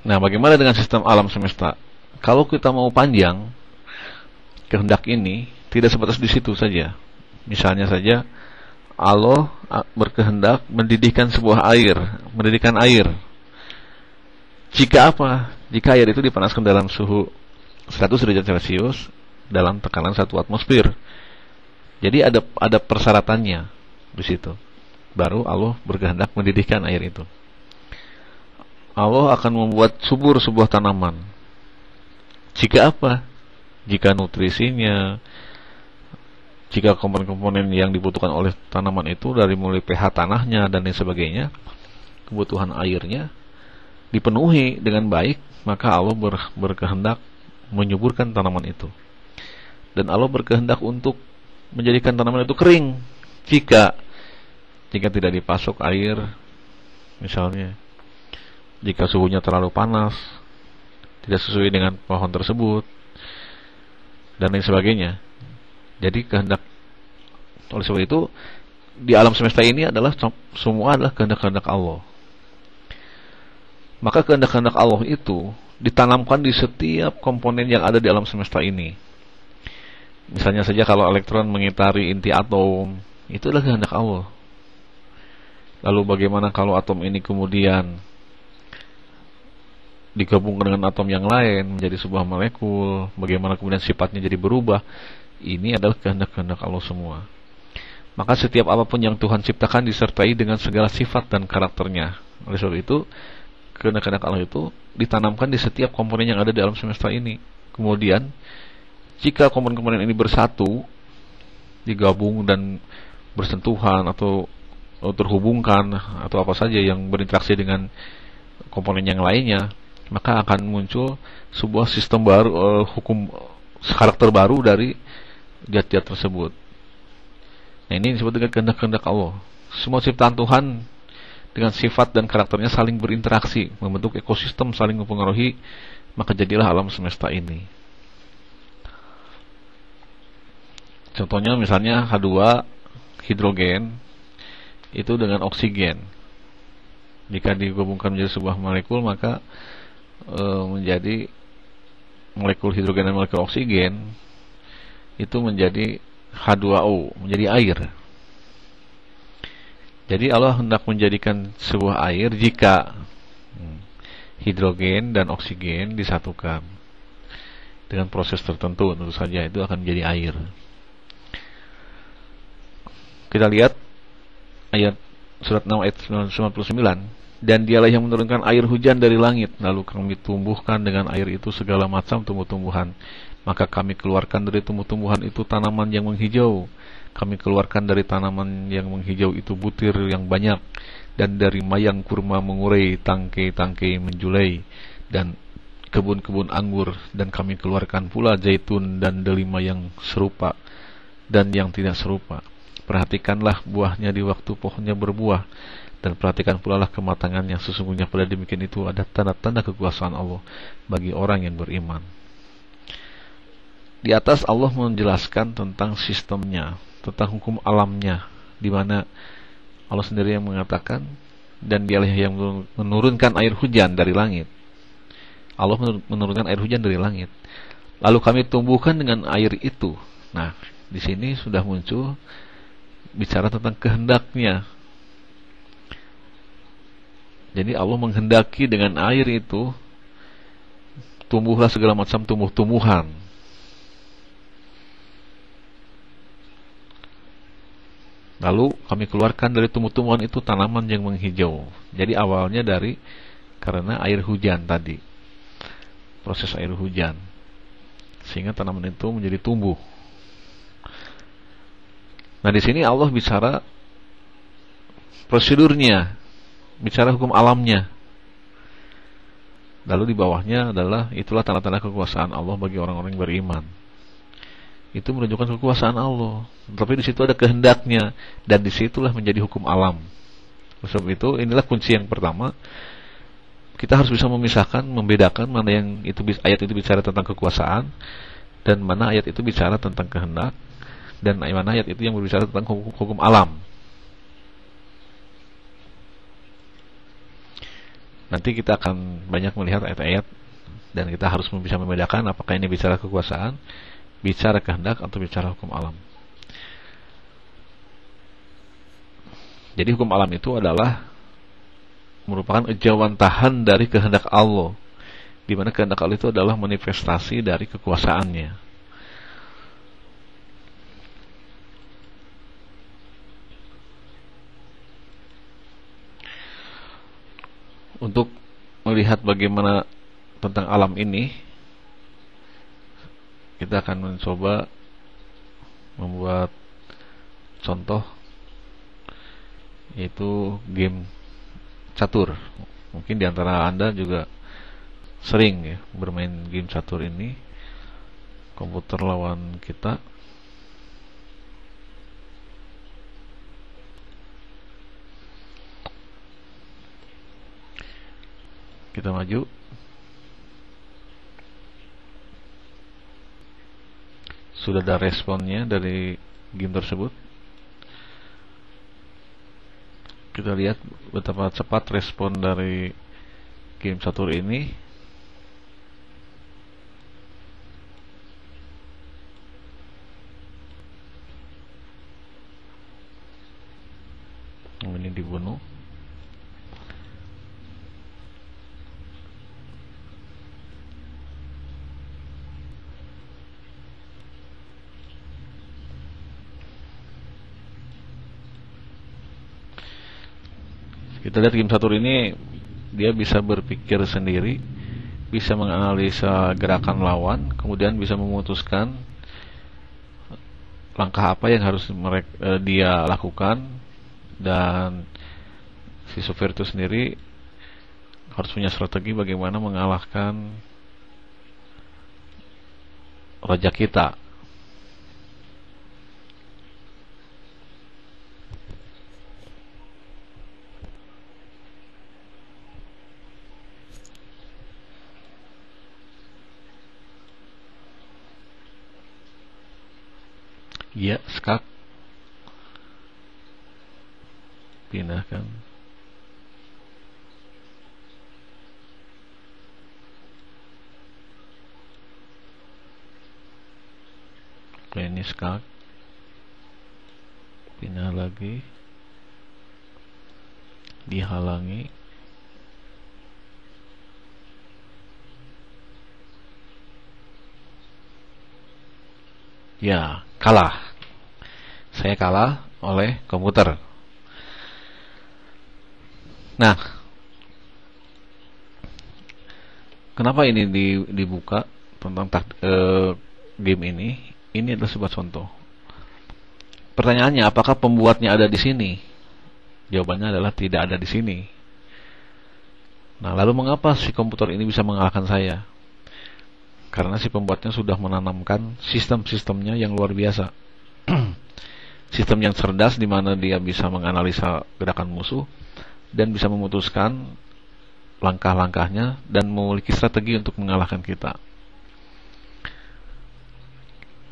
Nah, bagaimana dengan sistem alam semesta? Kalau kita mau panjang, kehendak ini tidak sebatas di situ saja. Misalnya saja, Allah berkehendak mendidihkan sebuah air, mendidihkan air. Jika apa? Jika air itu dipanaskan dalam suhu 100 derajat Celcius dalam tekanan 1 atmosfer. Jadi ada persyaratannya di situ. Baru Allah berkehendak mendidihkan air itu. Allah akan membuat subur sebuah tanaman. Jika apa? Jika nutrisinya, jika komponen-komponen yang dibutuhkan oleh tanaman itu dari mulai pH tanahnya dan lain sebagainya, kebutuhan airnya dipenuhi dengan baik, maka Allah berkehendak menyuburkan tanaman itu. Dan Allah berkehendak untuk menjadikan tanaman itu kering jika tidak dipasok air, misalnya jika suhunya terlalu panas, tidak sesuai dengan pohon tersebut, dan lain sebagainya. Jadi kehendak, oleh sebab itu di alam semesta ini adalah semua adalah kehendak-kehendak Allah. Maka kehendak-kehendak Allah itu ditanamkan di setiap komponen yang ada di alam semesta ini. Misalnya saja kalau elektron mengitari inti atom, itu adalah kehendak Allah. Lalu bagaimana kalau atom ini kemudian digabungkan dengan atom yang lain menjadi sebuah molekul, bagaimana kemudian sifatnya jadi berubah? Ini adalah kehendak-kehendak Allah semua. Maka setiap apapun yang Tuhan ciptakan disertai dengan segala sifat dan karakternya. Oleh sebab itu, kehendak-kehendak Allah itu ditanamkan di setiap komponen yang ada di alam semesta ini. Kemudian, jika komponen-komponen ini bersatu, digabung dan bersentuhan atau terhubungkan atau apa saja yang berinteraksi dengan komponen yang lainnya, maka akan muncul sebuah sistem baru, hukum karakter baru dari zat-zat tersebut. Nah, ini disebut dengan kehendak-kehendak Allah. Semua ciptaan Tuhan dengan sifat dan karakternya saling berinteraksi, membentuk ekosistem saling mempengaruhi, maka jadilah alam semesta ini. Contohnya misalnya H2 hidrogen itu dengan oksigen. Jika digabungkan menjadi sebuah molekul, maka menjadi molekul hidrogen dan molekul oksigen itu menjadi H2O, menjadi air. Jadi Allah hendak menjadikan sebuah air jika hidrogen dan oksigen disatukan dengan proses tertentu, tentu saja itu akan menjadi air. Kita lihat ayat surat 6 ayat 99. Dan dialah yang menurunkan air hujan dari langit, lalu kami tumbuhkan dengan air itu segala macam tumbuh-tumbuhan. Maka kami keluarkan dari tumbuh-tumbuhan itu tanaman yang menghijau. Kami keluarkan dari tanaman yang menghijau itu butir yang banyak, dan dari mayang kurma mengurai, tangkai-tangkai menjulai, dan kebun-kebun anggur. Dan kami keluarkan pula zaitun dan delima yang serupa dan yang tidak serupa. Perhatikanlah buahnya di waktu pohonnya berbuah, dan perhatikan pula lah kematangannya. Sesungguhnya pada demikian itu ada tanda-tanda kekuasaan Allah bagi orang yang beriman. Di atas Allah menjelaskan tentang sistemnya, tentang hukum alamnya, di mana Allah sendiri yang mengatakan, dan dialah yang menurunkan air hujan dari langit. Allah menurunkan air hujan dari langit, lalu kami tumbuhkan dengan air itu. Nah, di sini sudah muncul bicara tentang kehendaknya. Jadi Allah menghendaki dengan air itu tumbuhlah segala macam tumbuh-tumbuhan. Lalu kami keluarkan dari tumbuh-tumbuhan itu tanaman yang menghijau. Jadi awalnya karena air hujan tadi, proses air hujan, sehingga tanaman itu menjadi tumbuh. Nah, di sini Allah bicara prosedurnya, bicara hukum alamnya. Lalu di bawahnya adalah itulah tanda-tanda kekuasaan Allah bagi orang-orang yang beriman. Itu menunjukkan kekuasaan Allah. Tapi di situ ada kehendaknya, dan disitulah menjadi hukum alam. Sebab itu inilah kunci yang pertama. Kita harus bisa memisahkan, membedakan mana yang itu ayat itu bicara tentang kekuasaan dan mana ayat itu bicara tentang kehendak, dan mana ayat itu yang berbicara tentang hukum alam. Nanti kita akan banyak melihat ayat-ayat dan kita harus bisa membedakan apakah ini bicara kekuasaan, bicara kehendak, atau bicara hukum alam. Jadi hukum alam itu adalah merupakan ejawantahan dari kehendak Allah, di mana kehendak Allah itu adalah manifestasi dari kekuasaannya. Untuk melihat bagaimana tentang alam ini, kita akan mencoba membuat contoh, yaitu game catur. Mungkin diantara Anda juga sering ya bermain game catur ini. Komputer lawan kita. Kita maju. Sudah ada responnya dari game tersebut. Kita lihat betapa cepat respon dari game catur ini. Ini dibunuh. Kita lihat game catur ini, dia bisa berpikir sendiri, bisa menganalisa gerakan lawan, kemudian bisa memutuskan langkah apa yang harus dia lakukan, dan si sopir itu sendiri harus punya strategi bagaimana mengalahkan raja kita. Ya, skak. Pindahkan. Ini skak. Pindah lagi. Dihalangi. Ya, kalah. Saya kalah oleh komputer. Nah, kenapa ini dibuka tentang game ini? Ini adalah sebuah contoh. Pertanyaannya, apakah pembuatnya ada di sini? Jawabannya adalah tidak ada di sini. Nah, lalu mengapa si komputer ini bisa mengalahkan saya? Karena si pembuatnya sudah menanamkan sistem-sistemnya yang luar biasa. Sistem yang cerdas, di mana dia bisa menganalisa gerakan musuh dan bisa memutuskan langkah-langkahnya dan memiliki strategi untuk mengalahkan kita.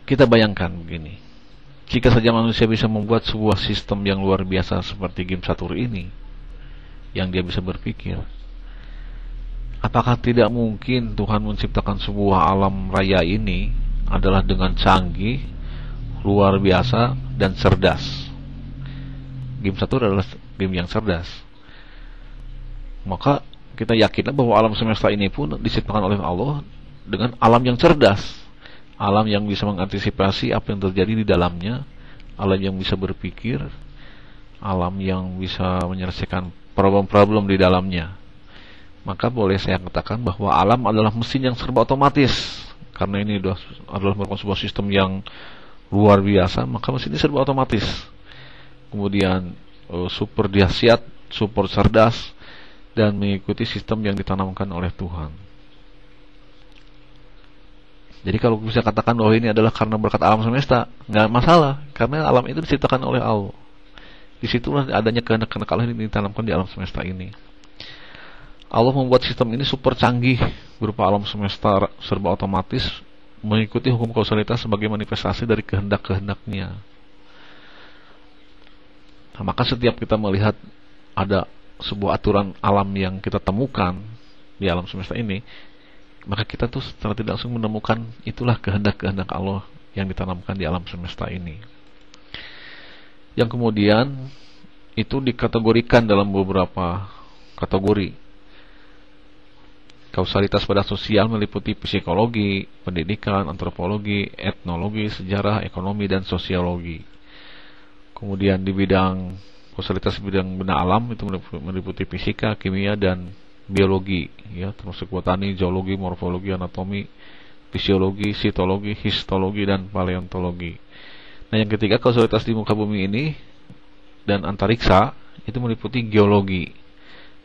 Kita bayangkan begini, jika saja manusia bisa membuat sebuah sistem yang luar biasa seperti game catur ini, yang dia bisa berpikir, apakah tidak mungkin Tuhan menciptakan sebuah alam raya ini adalah dengan canggih, luar biasa, dan cerdas? Game catur adalah game yang cerdas. Maka kita yakinlah bahwa alam semesta ini pun diciptakan oleh Allah dengan alam yang cerdas, alam yang bisa mengantisipasi apa yang terjadi di dalamnya, alam yang bisa berpikir, alam yang bisa menyelesaikan problem-problem di dalamnya. Maka boleh saya katakan bahwa alam adalah mesin yang serba otomatis. Karena ini adalah merupakan sebuah sistem yang luar biasa, maka mesin ini serba otomatis. Kemudian super dahsyat, super cerdas, dan mengikuti sistem yang ditanamkan oleh Tuhan. Jadi kalau bisa katakan bahwa ini adalah karena berkat alam semesta, nggak masalah, karena alam itu diciptakan oleh Allah. Disitulah adanya kehendak-kehendak Allah yang ditanamkan di alam semesta ini. Allah membuat sistem ini super canggih, berupa alam semesta serba otomatis, mengikuti hukum kausalitas sebagai manifestasi dari kehendak-kehendaknya. Nah, maka setiap kita melihat ada sebuah aturan alam yang kita temukan di alam semesta ini, maka kita tuh secara tidak langsung menemukan itulah kehendak-kehendak Allah yang ditanamkan di alam semesta ini. Yang kemudian itu dikategorikan dalam beberapa kategori. Kausalitas pada sosial meliputi psikologi, pendidikan, antropologi, etnologi, sejarah, ekonomi, dan sosiologi. Kemudian di bidang kausalitas bidang benda alam itu meliputi fisika, kimia, dan biologi, ya, termasuk botani, zoologi, morfologi, anatomi, fisiologi, sitologi, histologi, dan paleontologi. Nah, yang ketiga, kausalitas di muka bumi ini dan antariksa itu meliputi geologi,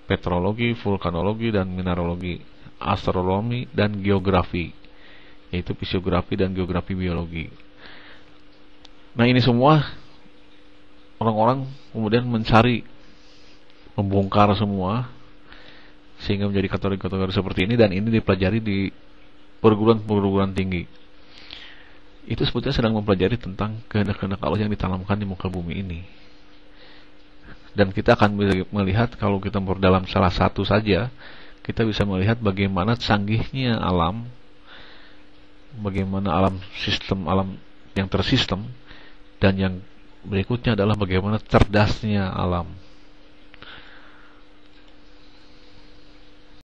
petrologi, vulkanologi, dan mineralogi, astronomi, dan geografi, yaitu fisiografi dan geografi biologi. Nah, ini semua orang-orang kemudian mencari, membongkar semua sehingga menjadi kategori-kategori seperti ini, dan ini dipelajari di perguruan-perguruan tinggi. Itu sebetulnya sedang mempelajari tentang kehendak-kehendak Allah yang ditanamkan di muka bumi ini. Dan kita akan melihat, kalau kita berdalam salah satu saja, kita bisa melihat bagaimana canggihnya alam, bagaimana sistem alam yang tersistem, dan yang berikutnya adalah bagaimana cerdasnya alam.